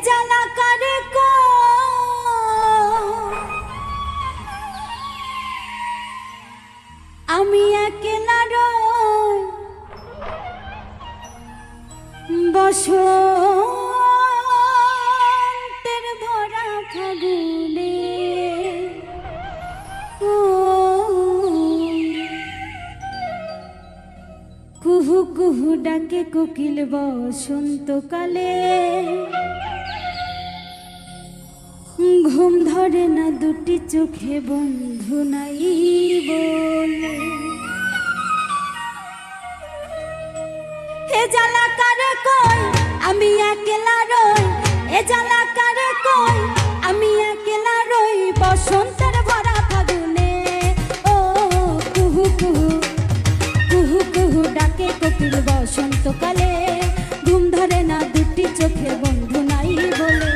জ্বালা কারে আমি একলা রই বসন্তের ভরা ফাগুনে কুহু কুহু ডাকে কোকিল বসন্তকালে ঘুম ধরে না দুটি চোখে বন্ধু নাই বলে হে জ্বালা কারে কই আমি একলা রই এ জ্বালা কারে কই আমি একলা রই বসন্তের ভরা ফাগুনে ও কুহু কুহু কুহু কুহু ডাকে কোকিল বসন্তকালে ঘুম ধরে না দুটি চোখে বন্ধু নাই বলে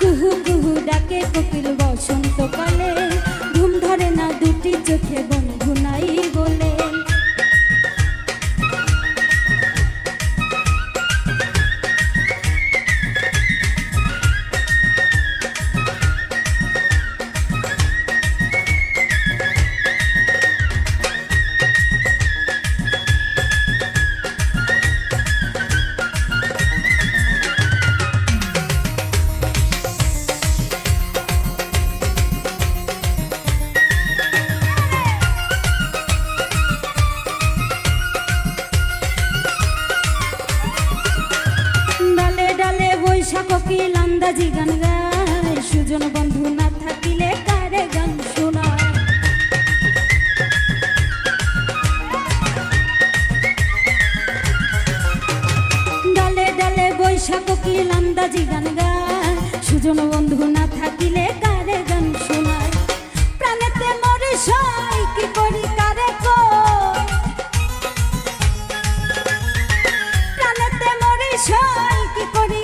কুহু কুহু ডাকে কোকিল বসন্তকালে ঘুম ধরে না দুটি চোখে বন্ধু নাই বলে কোকিল আন্দাজি গান গায় সুজন বন্ধু না থাকিলে কারে গান শোনায় ডালে ডালে বৈশাখ কোকিল আন্দাজি গান গায় সুজন বন্ধু না থাকিলে কারে গান শোনায় প্রাণেতে মরে সই কি করি কারে প্রাণেতে মরে সই কি করি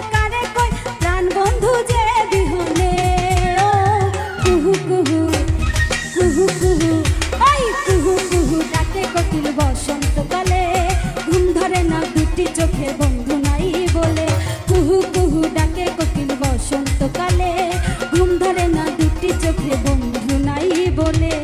বন্ধু যে বিহনে ও কুহু কুহু কুহু কুহু ওই কুহু কুহু ডাকে কোকিল বসন্তকালে ঘুম ধরে না দুটি চোখে বন্ধু নাই বলে কুহু কুহু ডাকে কোকিল বসন্তকালে ঘুম ধরে না দুটি চোখে বন্ধু নাই বলে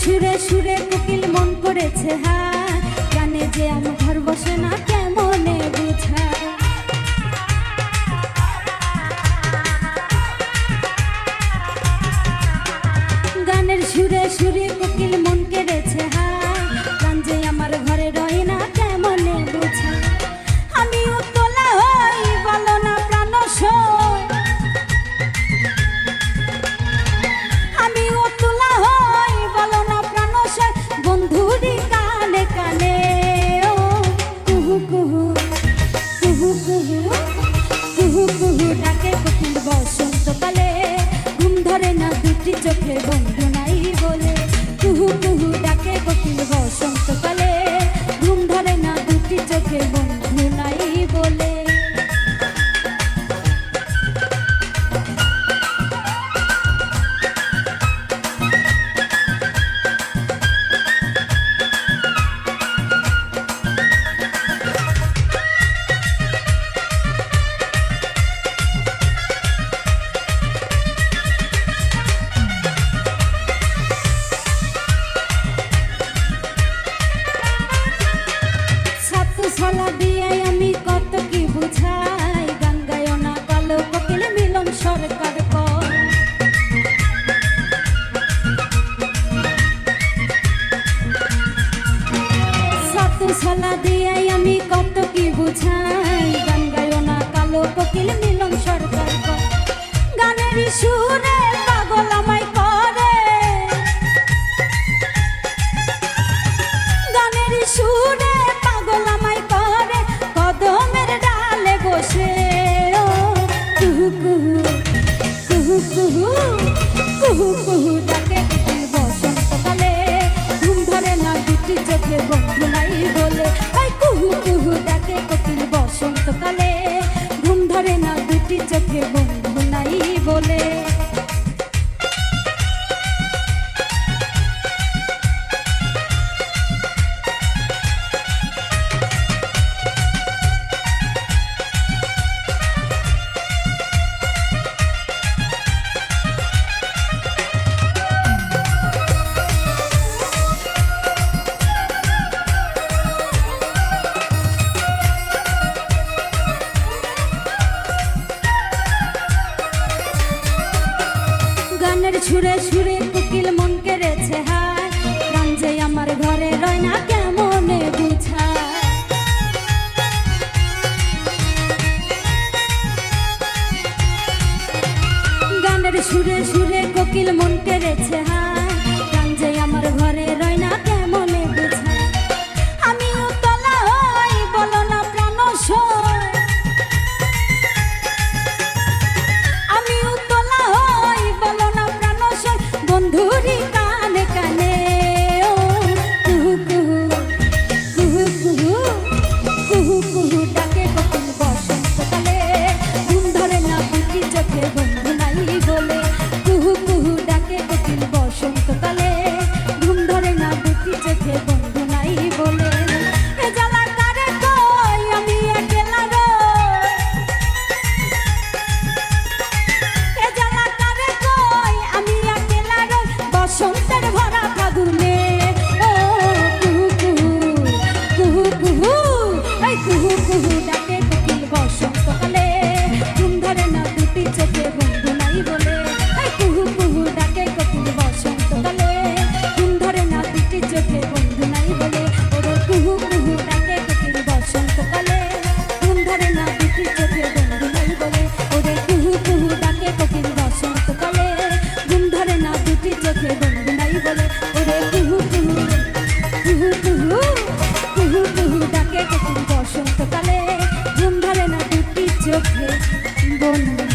সুরে সুরে কোকিল মন করেছে হ্যাঁ গানে যে আমার ঘর বসে না কেমনে বুঝা গানের সুরে সুরে কোকিল মন কেড়েছে হ্যাঁ গান যে আমার ঘরে রয় না কেমনে বুঝা আমি উতলা হই বলো না প্রাণ সই আমি উতলা হই বলো না প্রাণ সই বন্ধুরি কানে কানে ও কুহু কুহু কুহু কুহু কুহু কুহু ডাকে কোকিল বসন্তকালে ঘুম ধরে না দুটি চোখে বন্ধু নাই বলে কুহু কুহু ডাকে কোকিল বসন্তকালে ঘুম ধরে না দুটি চোখে বন্ধু নাই বলে কুহু কুহু ডাকে কোকিল বসন্তকালে, ঘুম ধরে না দুটি চোখে বন্ধু নাই বলে। ওই কুহু কুহু ডাকে কোকিল বসন্তকালে, ঘুম ধরে না দুটি চোখে বন্ধু নাই বলে। গানের সুরে সুরে কোকিল মন কেড়েছে হায়, প্রাণ যে আমার ঘরে রয় না কেমনে বুঝায়। গানের সুরে সুরে কোকিল মন কেড়েছে হায়, প্রাণ যে আমার ঘরে রয় না কেমনে বুঝায়। আমিও তোলা হই বলো না প্রাণ সয়, আমিও তোলা হই বলো না প্রাণ সয়, বন্ধুরি কানে কানে। ও কুহু কুহু কুহু কুহু কুহু কুহু ডাকে কোকিল বসন্তকালে, ঘুম ধরে না দুটি চোখে বন্ধু নাই বলে। কুহু কুহু ডাকে কোকিল বসন্তকালে, ঘুম ধরে না দুটি চোখে বন্ধু নাই বলে। এ জ্বালা কারে কই আমি একলা রই, এ জ্বালা কারে কই আমি একলা রই, বসন্তের ভরা ফাগুনে। ও কুহু কুহু কুহু কুহু এই কুহু কুহু ডাকে কোকিল বসন্তকালে, ঘুম ধরে না দুটি চোখে বন্ধু নাই বলে। এই কুহু কুহু ডাকে কোকিল বসন্তকালে, ঘুম ধরে না দুটি চোখে বন্ধু নাই বলে। ওরে কুহু কুহু ডাকে কোকিল বসন্তকালে, ঘুম ধরে না দুটি চোখে বন্ধু নাই বলে। ওরে কুহু কুহু ডাকে কোকিল বসন্তকালে, ঘুম ধরে না দুটি চোখে বন্ধু নাই বলে। ওরে কুহু কুহু কুহু কুহু কুহু কুহু ডাকে কোকিল বসন্তকালে, ঘুম ধরে না দুটি চোখে বন্ধু